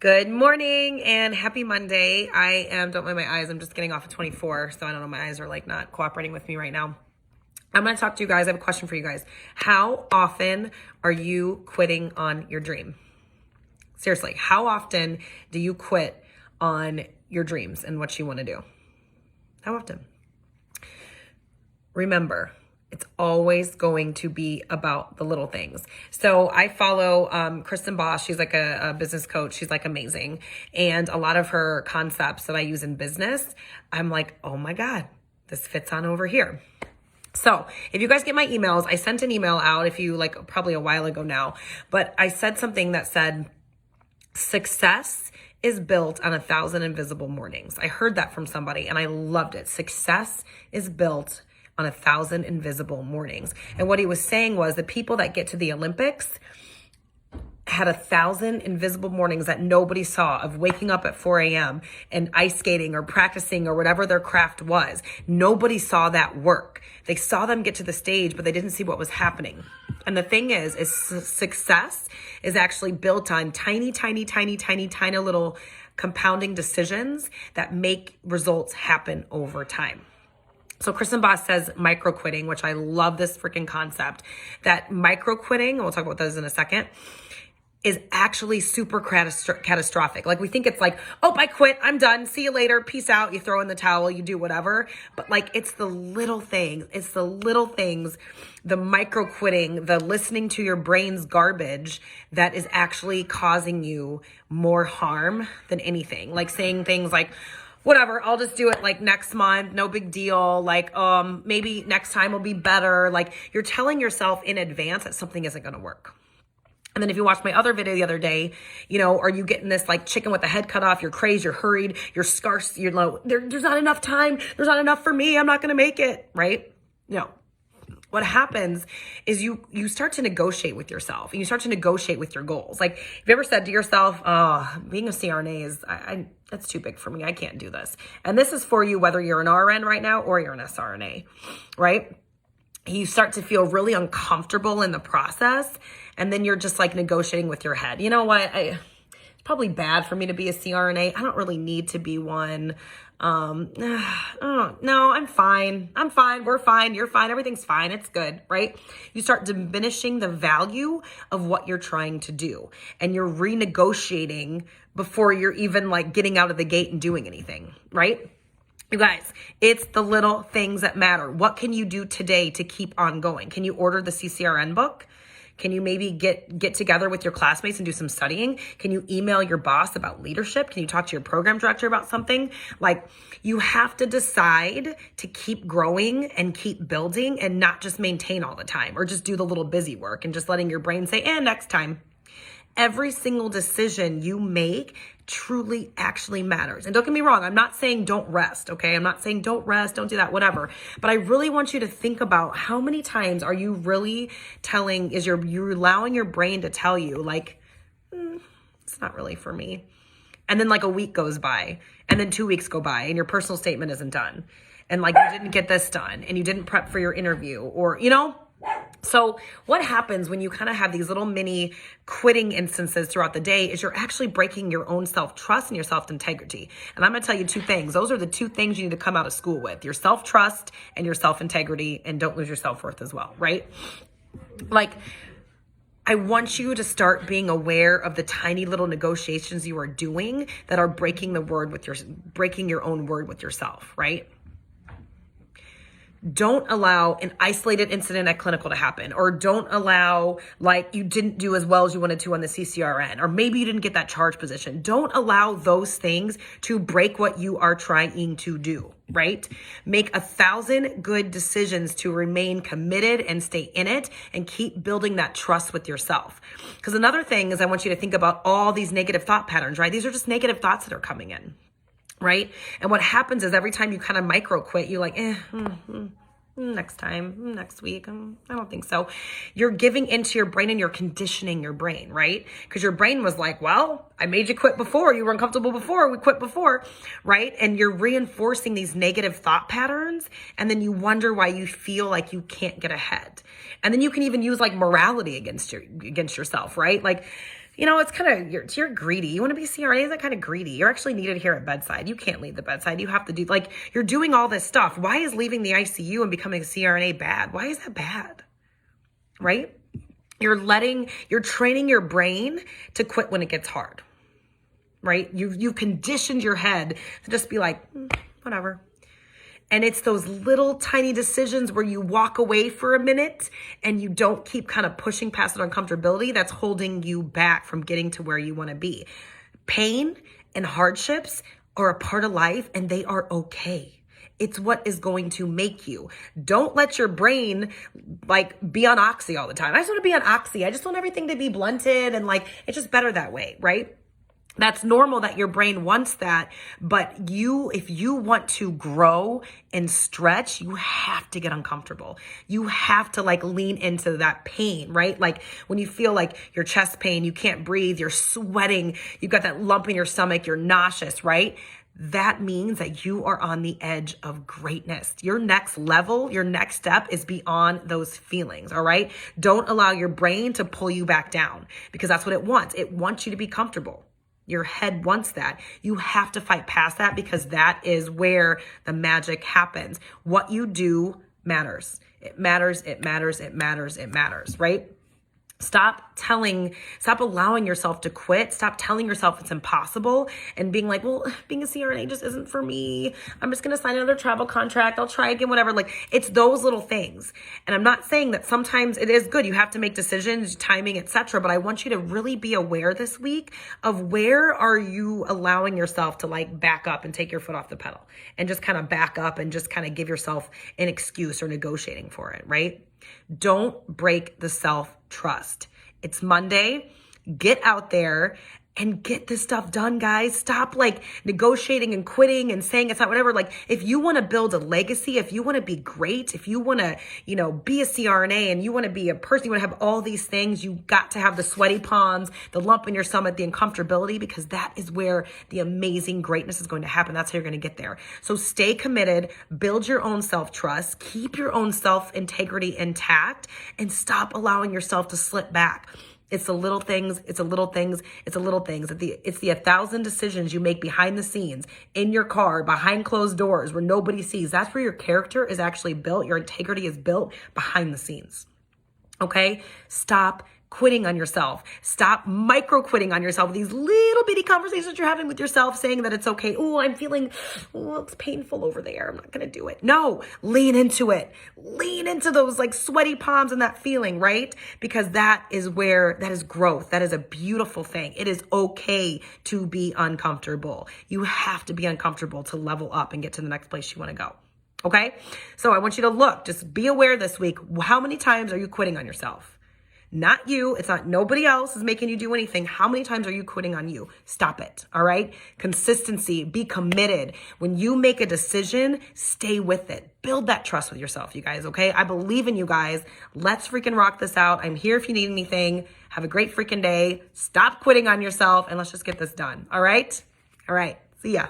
Good morning and happy Monday. Don't mind my eyes, I'm just getting off of 24, so I don't know, my eyes are like not cooperating with me right now. I'm going to talk to you guys. I have a question for you guys. How often are you quitting on your dream? Seriously, how often do you quit on your dreams and what you want to do? How often? Remember, it's always going to be about the little things. So I follow Kristen Boss. She's like a business coach. She's like amazing. And a lot of her concepts that I use in business, I'm like, oh my God, this fits on over here. So if you guys get my emails, I sent an email out probably a while ago now, but I said something that said, success is built on 1,000 invisible mornings. I heard that from somebody and I loved it. Success is built on 1,000 invisible mornings. And what he was saying was the people that get to the Olympics had 1,000 invisible mornings that nobody saw, of waking up at 4 a.m. and ice skating or practicing or whatever their craft was. Nobody saw that work. They saw them get to the stage, but they didn't see what was happening. And the thing is success is actually built on tiny little compounding decisions that make results happen over time. So Kristen Boss says micro quitting, which I love this freaking concept, that micro quitting, and we'll talk about those in a second, is actually super catastrophic. Like we think it's like, oh, I quit, I'm done, see you later, peace out, you throw in the towel, you do whatever. But like, it's the little things, the micro quitting, the listening to your brain's garbage that is actually causing you more harm than anything. Like saying things like, whatever, I'll just do it like next month, no big deal. Like, maybe next time will be better. Like you're telling yourself in advance that something isn't going to work. And then if you watch my other video the other day, are you getting this like chicken with the head cut off? You're crazed, you're hurried, you're scarce, you're low. There's not enough time. There's not enough for me. I'm not going to make it. Right? No. What happens is you start to negotiate with yourself and you start to negotiate with your goals. Like, have you ever said to yourself, being a CRNA is, that's too big for me. I can't do this. And this is for you, whether you're an RN right now or you're an SRNA, right? You start to feel really uncomfortable in the process. And then you're just like negotiating with your head. You know what? It's probably bad for me to be a CRNA. I don't really need to be one. No, I'm fine. We're fine. You're fine. Everything's fine. It's good, right? You start diminishing the value of what you're trying to do. And you're renegotiating before you're even like getting out of the gate and doing anything, right? You guys, it's the little things that matter. What can you do today to keep on going? Can you order the CCRN book? Can you maybe get together with your classmates and do some studying? Can you email your boss about leadership? Can you talk to your program director about something? Like, you have to decide to keep growing and keep building and not just maintain all the time or just do the little busy work and just letting your brain say, next time. Every single decision you make truly actually matters. And don't get me wrong, I'm not saying don't rest, okay? I'm not saying don't rest, don't do that, whatever. But I really want you to think about how many times are you really you're allowing your brain to tell you like, it's not really for me. And then like a week goes by and then 2 weeks go by and your personal statement isn't done. And like you didn't get this done and you didn't prep for your interview or, So what happens when you kind of have these little mini quitting instances throughout the day is you're actually breaking your own self-trust and your self-integrity. And I'm going to tell you two things. Those are the two things you need to come out of school with: your self-trust and your self-integrity, and don't lose your self-worth as well, right? Like, I want you to start being aware of the tiny little negotiations you are doing that are breaking your own word with yourself, right? Don't allow an isolated incident at clinical to happen, or don't allow like you didn't do as well as you wanted to on the CCRN, or maybe you didn't get that charge position. Don't allow those things to break what you are trying to do, right? Make 1,000 good decisions to remain committed and stay in it and keep building that trust with yourself. Because another thing is I want you to think about all these negative thought patterns, right? These are just negative thoughts that are coming in. Right? And what happens is every time you kind of micro quit, you're like, next time, next week, I don't think so. You're giving into your brain and you're conditioning your brain, right? Because your brain was like, well, I made you quit before. You were uncomfortable before. We quit before, right? And you're reinforcing these negative thought patterns. And then you wonder why you feel like you can't get ahead. And then you can even use like morality against yourself, right? Like, it's kind of, you're greedy. You want to be CRNA, is that kind of greedy? You're actually needed here at bedside. You can't leave the bedside. You have to do, like, you're doing all this stuff. Why is leaving the ICU and becoming a CRNA bad? Why is that bad? Right? You're training your brain to quit when it gets hard. Right? You've conditioned your head to just be like, whatever. And it's those little tiny decisions where you walk away for a minute and you don't keep kind of pushing past the uncomfortability that's holding you back from getting to where you want to be. Pain and hardships are a part of life and they are okay. It's what is going to make you. Don't let your brain like be on oxy all the time. I just want to be on oxy. I just want everything to be blunted and like, it's just better that way, right? That's normal that your brain wants that, but if you want to grow and stretch, you have to get uncomfortable. You have to like lean into that pain, right? Like when you feel like your chest pain, you can't breathe, you're sweating, you've got that lump in your stomach, you're nauseous, right? That means that you are on the edge of greatness. Your next level, your next step is beyond those feelings, all right? Don't allow your brain to pull you back down because that's what it wants. It wants you to be comfortable. Your head wants that. You have to fight past that because that is where the magic happens. What you do matters. It matters, it matters, it matters, it matters, right? Stop allowing yourself to quit. Stop telling yourself it's impossible and being like, well, being a CRNA just isn't for me. I'm just going to sign another travel contract. I'll try again, whatever. Like it's those little things. And I'm not saying that sometimes it is good. You have to make decisions, timing, etc. But I want you to really be aware this week of where are you allowing yourself to like back up and take your foot off the pedal and just kind of back up and just kind of give yourself an excuse or negotiating for it, right? Don't break the self-trust. It's Monday. Get out there and get this stuff done, guys. Stop like negotiating and quitting and saying it's not whatever. Like if you want to build a legacy, if you want to be great, if you want to, be a CRNA and you want to be a person, you want to have all these things, you got to have the sweaty palms, the lump in your stomach, the uncomfortability, because that is where the amazing greatness is going to happen. That's how you're going to get there. So stay committed, build your own self-trust, keep your own self-integrity intact, and stop allowing yourself to slip back. It's the little things, it's the little things, it's the little things. It's the 1,000 decisions you make behind the scenes, in your car, behind closed doors, where nobody sees. That's where your character is actually built. Your integrity is built behind the scenes. Okay? Stop quitting on yourself. Stop micro quitting on yourself. These little bitty conversations you're having with yourself saying that it's okay. Oh, I'm feeling, it's painful over there. I'm not going to do it. No, lean into it. Lean into those like sweaty palms and that feeling, right? Because that is growth. That is a beautiful thing. It is okay to be uncomfortable. You have to be uncomfortable to level up and get to the next place you want to go. Okay? So I want you to look, just be aware this week. How many times are you quitting on yourself? Not you. It's not nobody else is making you do anything. How many times are you quitting on you? Stop it. All right. Consistency. Be committed. When you make a decision, stay with it. Build that trust with yourself, you guys. Okay. I believe in you guys. Let's freaking rock this out. I'm here if you need anything. Have a great freaking day. Stop quitting on yourself and let's just get this done. All right. All right. See ya.